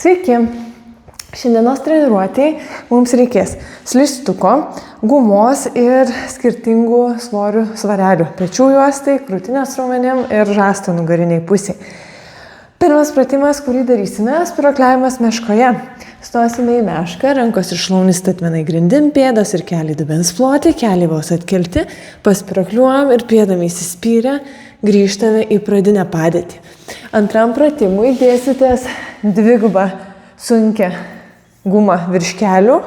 Sveiki! Šiandienos treniruotėj mums reikės slistuko, gumos ir skirtingų svorių svarelių. Pečių juostai, krūtinės raumenim ir žasto nugariniai pusiai. Pirmas pratimas, kurį darysime, spiruokliavimas meškoje. Stosime į mešką, rankos ir šlaunys statmenai grindim, pėdos ir keliai dubens ploti, keliai vos atkelti, paspiruokliuojam ir pėdami įsispyrę grįžtame į pradinę padėtį. Antram pratimui dėsitės dvigubą sunkią gumą virš kelių,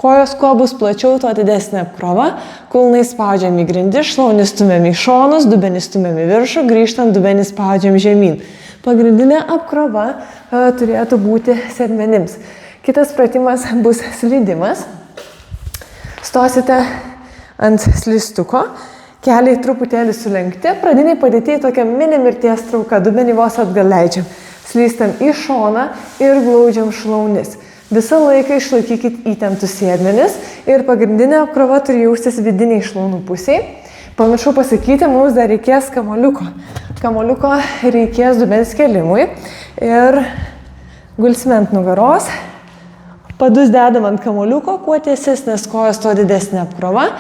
kojos kuo bus plačiau, tuo didesnė apkrova, kulnai spaudžiam į grindį, šlaunį stumiam į šonus, dubenį stumiam į viršų, grįžtant dubenį spaudžiam žemyn. Pagrindinė apkrova turėtų būti sėdmenims. Kitas pratimas bus slydimas. Stosite ant slistuko, keliai truputėlį sulenkti, pradiniai padėtėjai tokia mini mirties trauka, dubenį vos atgal leidžiam. Slystam į šoną ir glaudžiam šlaunis. Visą laiką išlaikykit įtemptus sėdmenis ir pagrindinė apkrova turi jaustis vidiniai šlaunų pusiai. Pamiršau pasakyti, mums dar reikės kamoliuko. Kamoliuko reikės dubens kėlimui ir gulsime ant nugaros. Padus dedam ant kamoliuko, kuo tiesesnės kojos, tuo didesnė apkrova.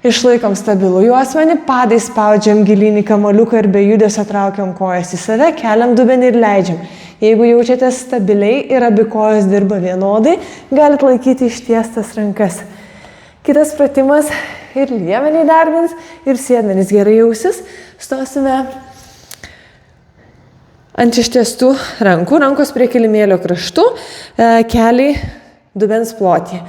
Išlaikom stabilų juosmenį, padai spaudžiam gilyn į kamoliuką ir be judesio traukiam kojas į save, keliam dubenį ir leidžiam. Jeigu jaučiatės stabiliai ir abi kojos dirba vienodai, galit laikyti ištiestas rankas. Kitas pratimas ir liemeniai darbins, ir sėdmenys gerai jausis. Stosime ant ištiestų rankų, rankos prie kilimėlio kraštų, keliai dubens plotį.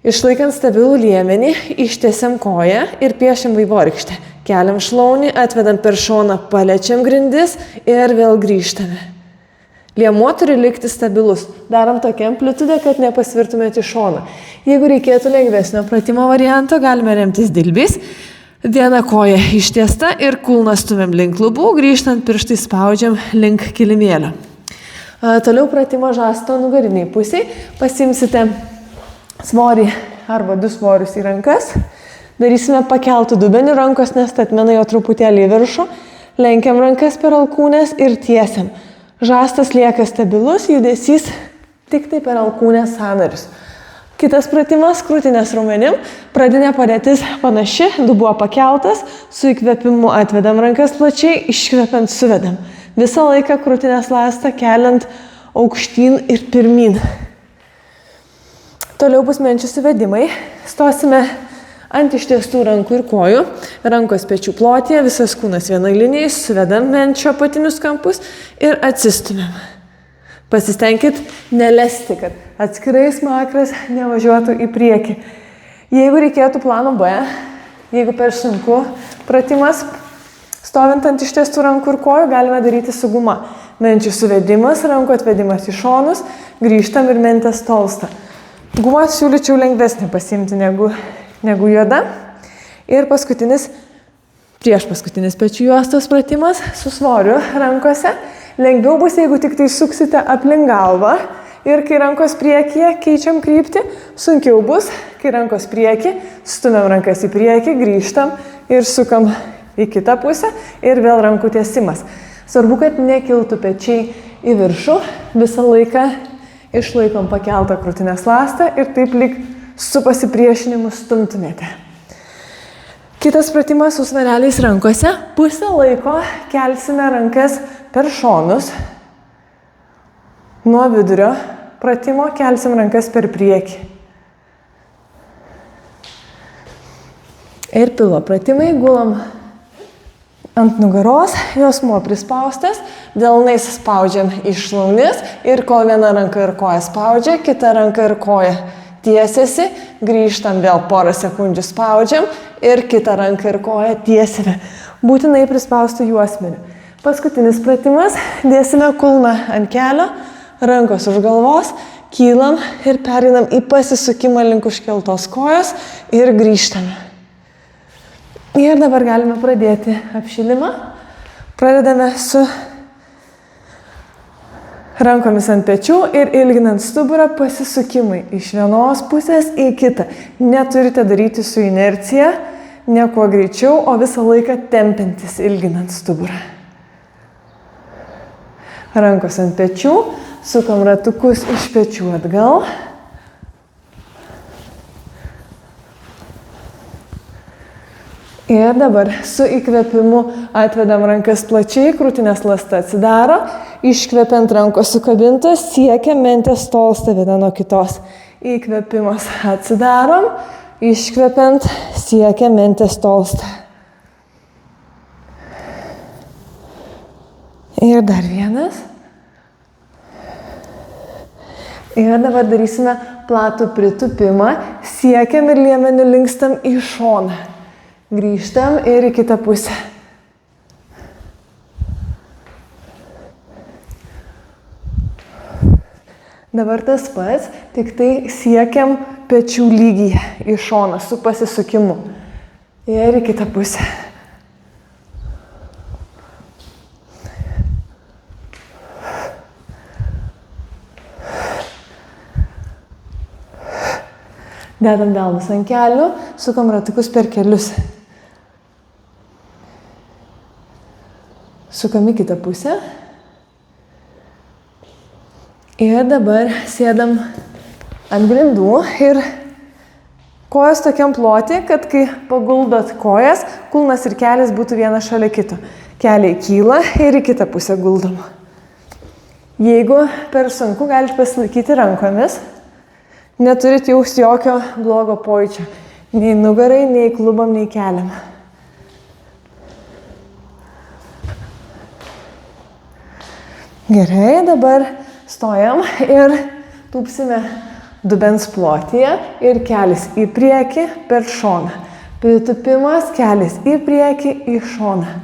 Išlaikant stabilų liemenį, ištiesiam koją ir piešiam vaivorykštę. Keliam šlaunį, atvedam per šoną, paliečiam grindis ir vėl grįžtame. Liemuo turi likti stabilus. Darom tokią amplitudę, kad nepasvirtumėte į šoną. Jeigu reikėtų lengvesnio pratimo varianto, galime remtis dilbiais. Viena koja ištiesta ir kulną stumiam link lubų, grįžtant pirštai spaudžiam link kilimėlio. Toliau pratimo žasto nugariniai pusiai. Pasimsite svorį arba du svorius į rankas. Darysime pakeltų dubenį, rankos nestatmenai, o truputėlį į viršų. Lenkiam rankas per alkūnės ir tiesiam. Žastas lieka stabilus, judesys tik tai per alkūnės sąnarius. Kitas pratimas krūtinės raumenim. Pradinė padėtis panaši, dubuo pakeltas, su įkvėpimu atvedam rankas plačiai, iškvepiant suvedam. Visą laiką krūtinės ląstą keliant aukštyn ir pirmyn. Toliau bus menčių suvedimai. Stosime ant ištiestų rankų ir kojų, rankos pečių plotyje, visas kūnas vienai linijai, suvedam menčio apatinius kampus ir atsistumiam. Pasistengkit nelesti, kad atskirai smakras nevažiuotų į priekį. Jeigu reikėtų plano B, jeigu per sunku pratimas, stovint ant ištiestų rankų ir kojų, galime daryti su guma. Menčių suvedimas, rankų atvedimas į šonus, grįžtam ir mentės tolsta. Gumą siūlyčiau lengvesnį pasiimti negu juoda. Ir prieš paskutinis pečių juostos pratimas su svoriu rankose. Lengviau bus, jeigu tik tai suksite aplink galvą. Ir kai rankos priekyje keičiam kryptį, sunkiau bus, kai rankos priekį, stumiam rankas į priekį, grįžtam ir sukam į kitą pusę ir vėl rankų tiesimas. Svarbu, kad nekiltų pečiai į viršų, visą laiką išlaikom pakeltą krūtinės ląstą ir taip lyg su pasipriešinimu stumtumėte. Kitas pratimas su svareliais rankose. Pusę laiko kelsime rankas per šonus. Nuo vidurio pratimo kelsim rankas per priekį. Ir pilo pratimai, gulam ant nugaros, juosmuo prispaustas, delnais spaudžiam į šlaunis ir kol viena ranka ir koja spaudžia, kita ranka ir koja tiesiasi, grįžtam vėl porą sekundžių spaudžiam ir kitą ranką ir koją tiesime. Būtinai prispaustų juosmenį. Paskutinis pratimas, dėsime kulną ant kelio, rankos už galvos, kylam ir pereinam į pasisukimą link užkeltos kojos ir grįžtame. Ir dabar galime pradėti apšilimą. Pradedame su rankomis ant pečių ir ilginant stuburą pasisukimai iš vienos pusės į kitą. Neturite daryti su inercija, ne kuo greičiau, o visą laiką tempiantis ilginant stuburą. Rankos ant pečių, sukam ratukus iš pečių atgal. Ir dabar su įkvėpimu atvedam rankas plačiai, krūtinės ląsta atsidaro, iškvepiant rankos sukabintas, siekiam, mentės tolsta viena nuo kitos. Įkvėpimas atsidarom, iškvepiant, siekiam, mentės tolsta. Ir dar vienas. Ir dabar darysime platų pritūpimą, siekiam ir liemeniu linkstam į šoną. Grįžtam ir į kitą pusę. Dabar tas pats, tik tai siekiam pečių lygyje į šoną su pasisukimu. Ir į kitą pusę. Dedam delnus ant kelių, sukam ratukus per kelius. Sukam į kitą pusę. Ir dabar sėdam ant grindų ir kojos tokiam ploti, kad kai paguldot kojas, kulnas ir kelias būtų vienas šalia kito. Keliai kyla ir į kitą pusę guldom. Jeigu per sunku, galite pasilaikyti rankomis. Neturit jausti jokio blogo pojūčio. Nei nugarai, nei klubam, nei keliam. Gerai, dabar stojam ir tūpsime dubens plotyje ir kelis į priekį per šoną. Pritūpimas, kelis į priekį, į šoną.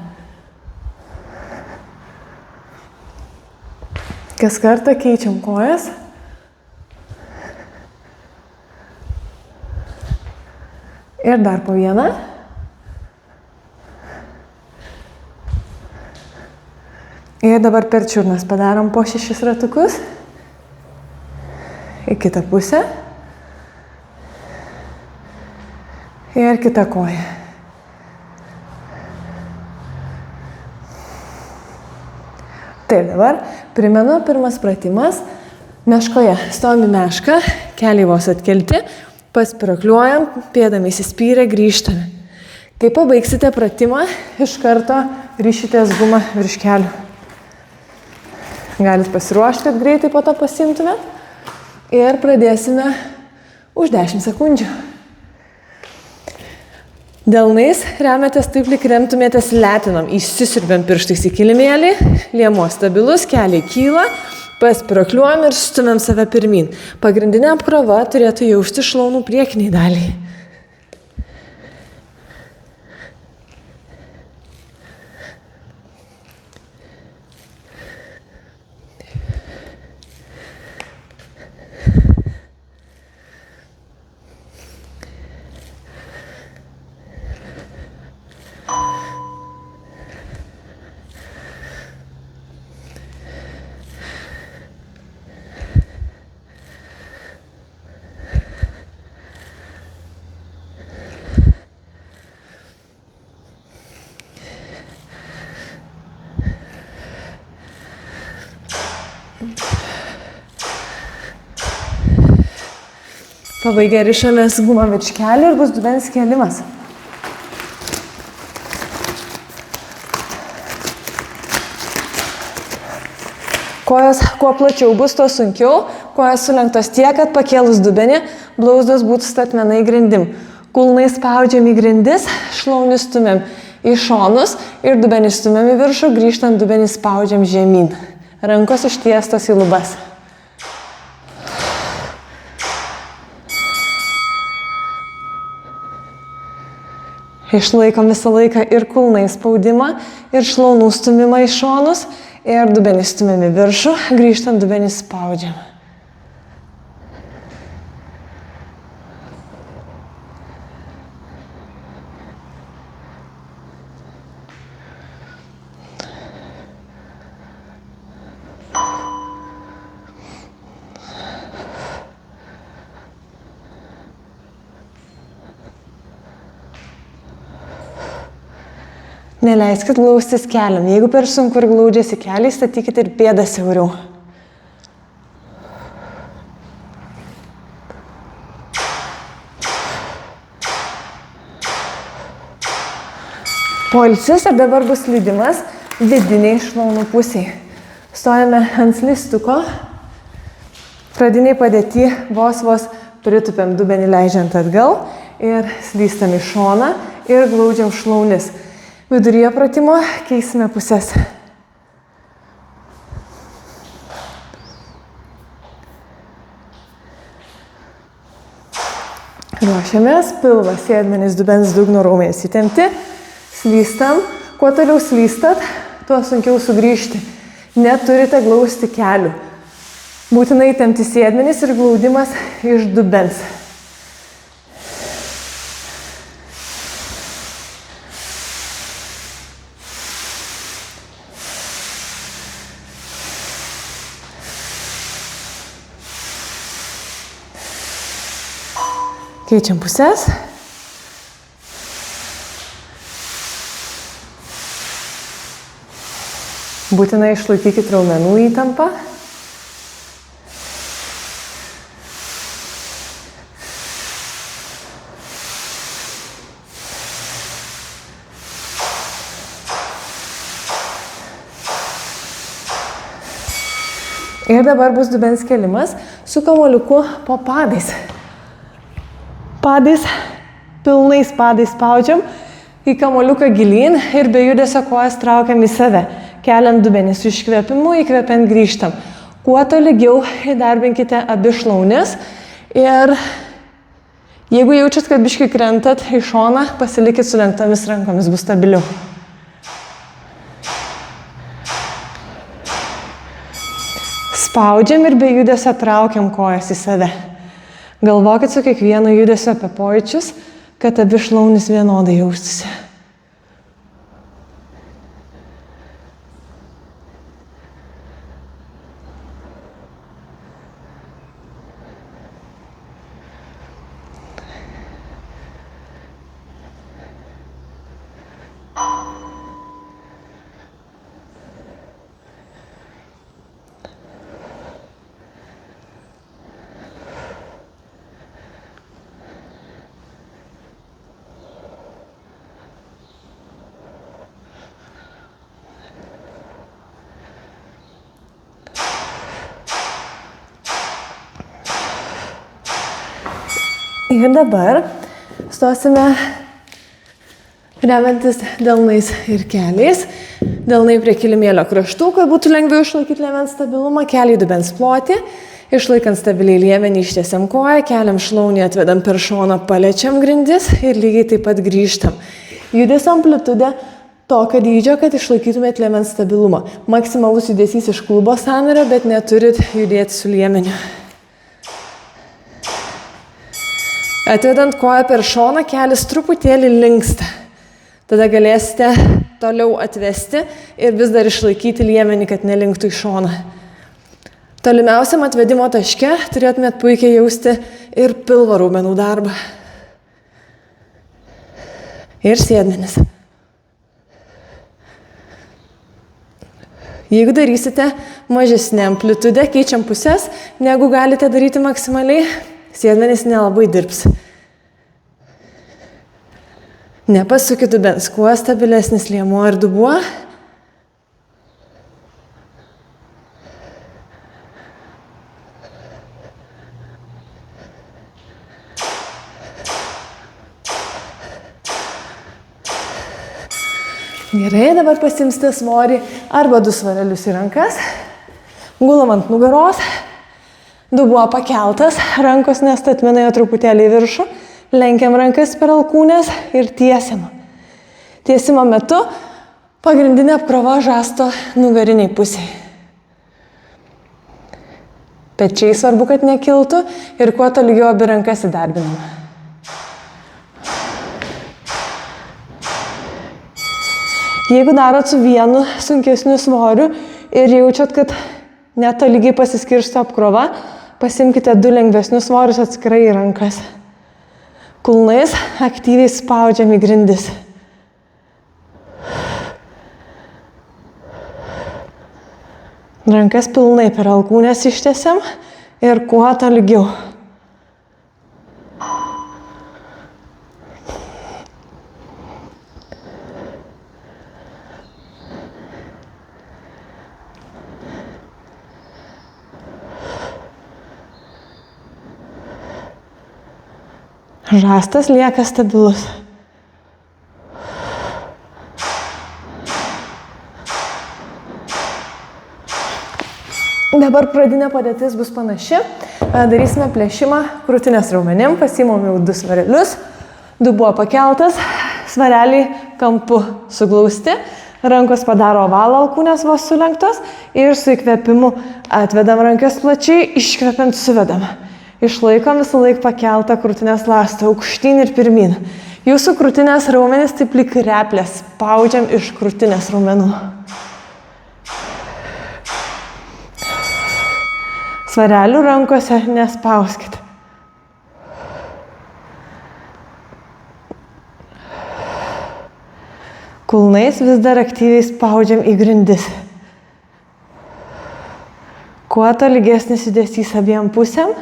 Kas kartą keičiam kojas. Ir dar po vieną. Ir dabar per čiurnas padarom po 6 ratukus. Į kitą pusę. Ir kitą koją. Taip, dabar primenu, pirmas pratimas. Meškoje. Stovim į mešką, keliai vos atkelti. Paspirakliuojam, pėdami įsispyrę, grįžtame. Kai pabaigsite pratimą, iš karto rišitės gumą virš kelių. Galit pasiruošti, kad greitai po to pasiimtumėt. Ir pradėsime už 10 sekundžių. Delnais remiatės taip, lyg remtumėtės letinom. Įsisiurbiam pirštais į kilimėlį, liemuo stabilus, keliai kyla. Paspirakliuojam ir stumiam save pirmyn. Pagrindinė apkrova turėtų jausti šlaunų priekiniai daliai. Pabaigę rišamės gumą virš kelių ir bus dubens kėlimas. Kojos kuo plačiau bus, to sunkiau. Kojos sulenktos tiek, kad pakėlus dubenį, blauzdos būtų statmenai grindim. Kulnai spaudžiam į grindis, šlaunius stumiam į šonus ir dubenį stumiam į viršų, grįžtant dubenį spaudžiam žemyn. Rankos ištiestos į lubas. Išlaikom visą laiką ir kulnai spaudimą, ir šlaunų stumimą į šonus, ir dubenį stumiam į viršų, grįžtant dubenį spaudžiam. Neleiskit glaustis keliam. Jeigu per sunku ir glaudžiasi keliai, statykite ir pėdą siauriau. Poilsis ir dabar bus lydimas vidiniai šlaunų pusiai. Stojame ant slystuko, pradiniai padėti vos pritupėm dubenį leidžiant atgal ir slystam į šoną ir glaudžiam šlaunis. Viduryje pratimo keisime pusės. Ruošiamės, pilvas, sėdmenys, dubens dugno raumenys įtempti, slystam. Kuo toliau slystat, tuo sunkiau sugrįžti. Neturite glausti kelių. Būtinai įtempti sėdmenys ir glaudimas iš dubens. Keičiam pusės. Būtinai išlaikykit raumenų įtampą. Ir dabar bus dubens kėlimas su kamuoliuku po padais. Padais, pilnais padais spaudžiam į kamuoliuką gilyn ir be judesio kojas traukiam į save. Keliam dubenį su iškvėpimu, įkvepiant grįžtam. Kuo tolygiau įdarbinkite abi šlaunis ir jeigu jaučiat, kad biškį krentat į šoną, pasilikit su lenktomis rankomis, bus stabiliau. Spaudžiam ir be judesio traukiam kojas į save. Galvokit su kiekvienu judesiu apie pojūčius, kad abi šlaunis vienodai jaustųsi. Ir dabar stosime remiantis delnais ir keliais. Delnai prie kilimėlio kraštų, kad būtų lengviau išlaikyti liemens stabilumą. Keliai dubens ploti. Išlaikant stabiliai liemenį ištiesiam koją, keliam šlaunį, atvedam per šoną, paliečiam grindis ir lygiai taip pat grįžtam. Judesio amplitudė tokio dydžio, kad išlaikytumėt liemens stabilumą. Maksimalus judesys iš klubo sąnario, bet neturit judėti su liemeniu. Atvedant koją per šoną, kelis truputėlį linksta. Tada galėsite toliau atvesti ir vis dar išlaikyti liemenį, kad nelinktų į šoną. Tolimiausiam atvedimo taške turėtumėt puikiai jausti ir pilvo raumenų darbą. Ir sėdmenis. Jeigu darysite mažesnę amplitudę, keičiam pusės, negu galite daryti maksimaliai, sėdmenys nelabai dirbs. Nepasukit dubens, kuo stabilesnis liemuo ir dubuo. Gerai, dabar pasimsite svorį arba du svarelius į rankas. Gulam ant nugaros. Dubuo pakeltas, rankos nestatmenai truputėlį į viršų, lenkiam rankas per alkūnės ir tiesiam. Tiesimo metu pagrindinė apkrova žasto nugariniai pusiai. Pečiai svarbu, kad nekiltų ir kuo tolygiau abi rankas įdarbinam. Jeigu darot su vienu sunkesniu svoriu ir jaučiat, kad netolygiai pasiskirsto apkrova, pasimkite du lengvesnius svorius atskirai į rankas. Kulnais aktyviai spaudžiam į grindis. Rankas pilnai per alkūnės ištiesiam ir kuo tolygiau. Žastas lieka stabilus. Dabar pradinė padėtis bus panaši. Darysime plėšimą krūtinės raumenim. Pasiimam jau 2 svarelius. Dubuo pakeltas, svareliai kampu suglausti. Rankos padaro ovalą, alkūnės vos sulenktos. Ir su įkvėpimu atvedam rankas plačiai, iškvepiant suvedam. Išlaikom visą laiką pakeltą krūtinės ląstą, aukštyn ir pirmyn. Jūsų krūtinės raumenys taip lyg replės, spaudžiam iš krūtinės raumenų. Svarelių rankose nespauskite. Kulnais vis dar aktyviai spaudžiam į grindis. Kuo tolygesnis judesys abiem pusėm.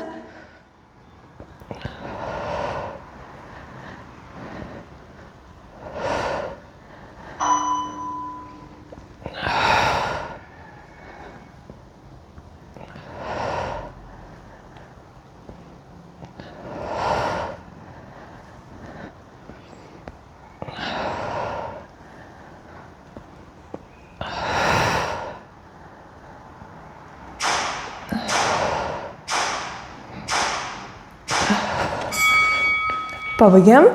Pabaigiam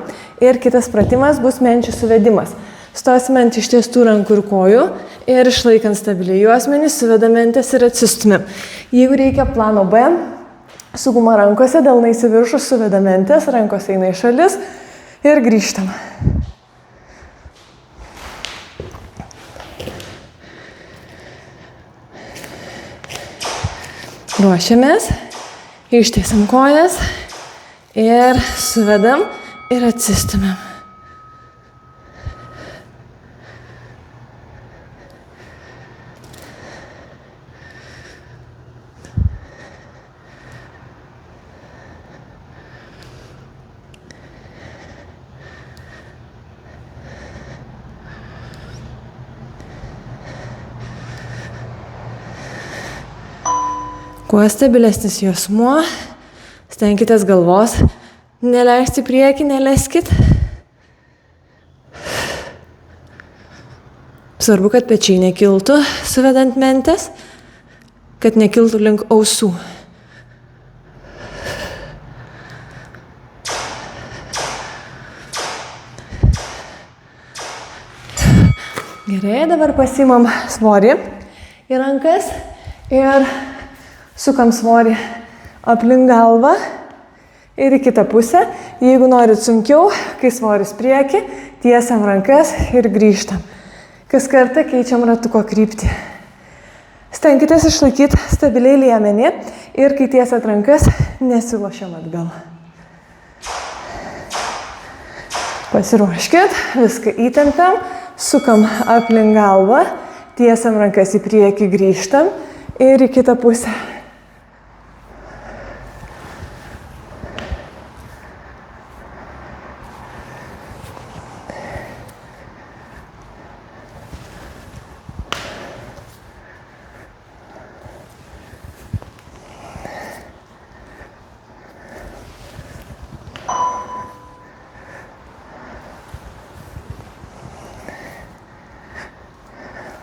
ir kitas pratimas bus menčių suvedimas. Stosime ant ištiestų rankų ir kojų ir išlaikant stabiliai juosmenį, suvedame mentis ir atsistumėm. Jeigu reikia plano B, su guma rankose, delnais į viršų, suvedame mentis, rankos eina į šalis ir grįžtam. Ruošiamės, ištiesiam kojas. Ir suvedam ir atsistumėm. Kuo stabilesnis juosmuo, stenkitės galvos neleisti priekį, neleskit. Svarbu, kad pečiai nekiltų, suvedant mentis, kad nekiltų link ausų. Gerai, dabar pasiimam svorį į rankas ir sukam svorį aplink galvą ir į kitą pusę. Jeigu norit sunkiau, kai svoris prieki, tiesiam rankas ir grįžtam. Kas kartą keičiam ratuko kryptį. Stenkitės išlaikyti stabiliai liemenį ir kai tiesiat rankas, nesilošiam atgal. Pasiruoškit, viską įtempiam, sukam aplink galvą, tiesiam rankas į priekį, grįžtam ir į kitą pusę.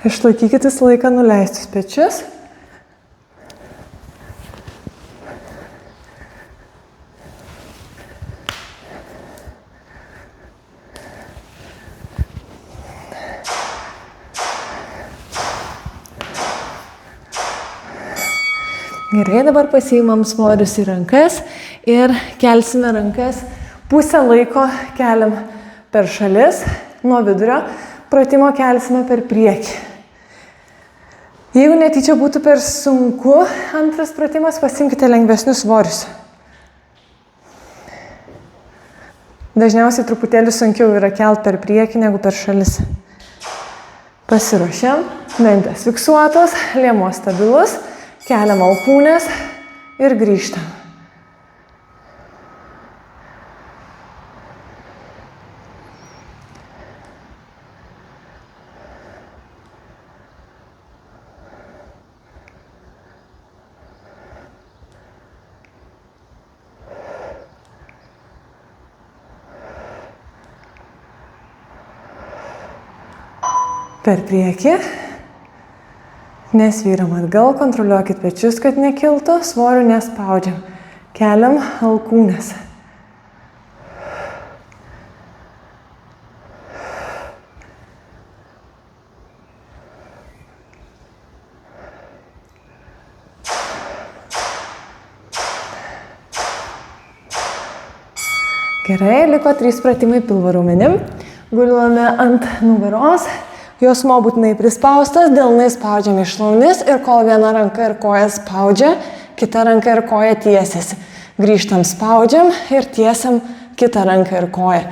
Išlaikykit visą laiką nuleistus pečius. Gerai, dabar pasiimam svorius į rankas ir kelsime rankas. Pusę laiko keliam per šalis, nuo vidurio. Pratimo kelsime per priekį. Jeigu netyčia būtų per sunku, antras pratimas, pasimkite lengvesnius svorius. Dažniausiai truputėlį sunkiau yra kelt per priekį negu per šalis. Pasiruošiam, mentės fiksuotos, liemuo stabilus, keliam alkūnės ir grįžtam. Per priekį. Nesvyram atgal, kontroliuokit pečius, kad nekiltų, svorių nespaudžiam. Keliam alkūnes. Gerai, liko 3 pratimai pilvo raumenim. Gulame ant nugaros, juosmuo būtinai prispaustas, delnai spaudžiam į šlaunis ir kol viena ranka ir koja spaudžia, kita ranka ir koja tiesiasi. Grįžtam, spaudžiam ir tiesiam kitą ranką ir koją.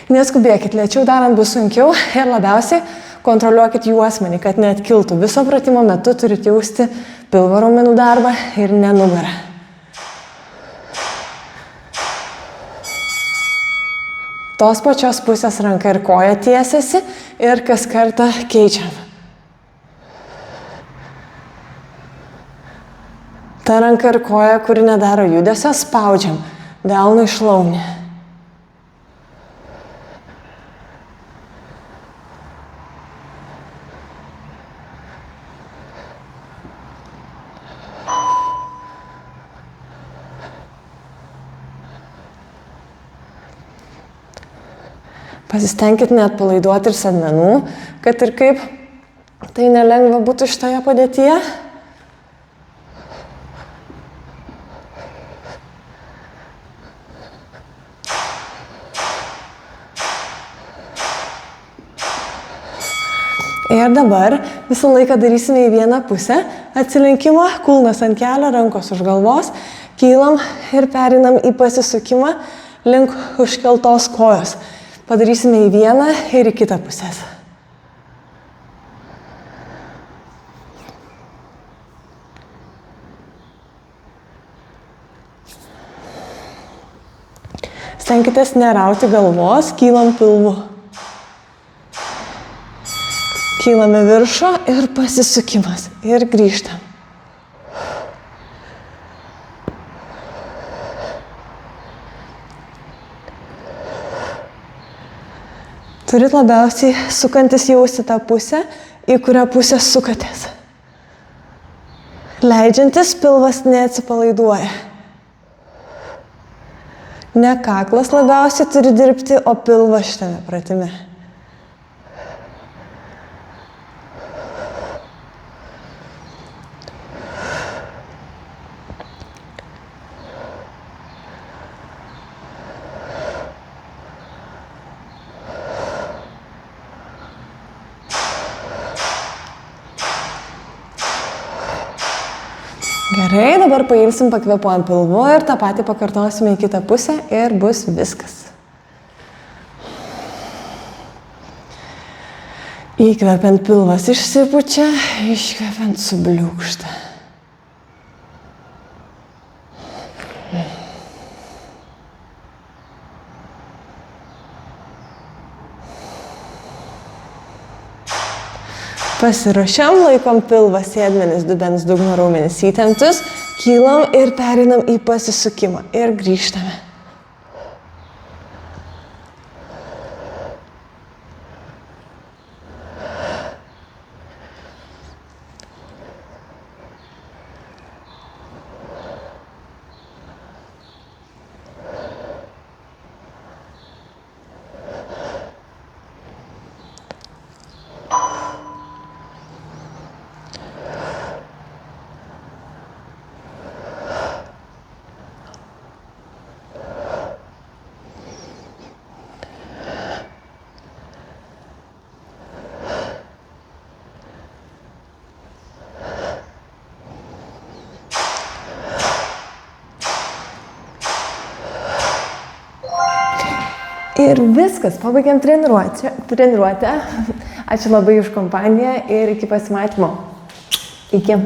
Neskubėkit, lėčiau darant bus sunkiau ir labiausiai kontroliuokit juosmenį, kad neatkiltų. Viso pratimo metu turite jausti pilvo raumenų darbą ir ne nugarą. Tos pačios pusės ranka ir koja tiesiasi ir kas kartą keičiam. Ta ranka ir koja, kuri nedaro judesio, spaudžiam delną į šlaunį. Pasistengkit neatpalaiduoti ir sėdmenų, kad ir kaip tai nelengva būtų šitoje padėtyje. Ir dabar visą laiką darysime į vieną pusę atsilenkimą, kulnas ant kelio, rankos už galvos, kylam ir perinam į pasisukimą link užkeltos kojos. Padarysime į vieną ir į kitą pusės. Stenkitės nerauti galvos, kylam pilvu. Kylame viršų ir pasisukimas. Ir grįžtam. Turit labiausiai sukantis jausti tą pusę, į kurią pusę sukatės. Leidžiantis pilvas neatsipalaiduoja. Ne kaklas labiausiai turi dirbti, o pilvas šitame pratime. Gerai, dabar pailsim, pakvėpuojam pilvu ir tą patį pakartosime į kitą pusę ir bus viskas. Įkvepiant pilvas išsipučia, iškvepiant subliūkšta. Pasiruošiam, laikom pilvą, sėdmenis, dubens dugno raumenis įtemptus, kylam ir perinam į pasisukimą ir grįžtame. Ir viskas, pabaigiam treniruotę. Ačiū labai už kompaniją ir iki pasimatymo. Iki.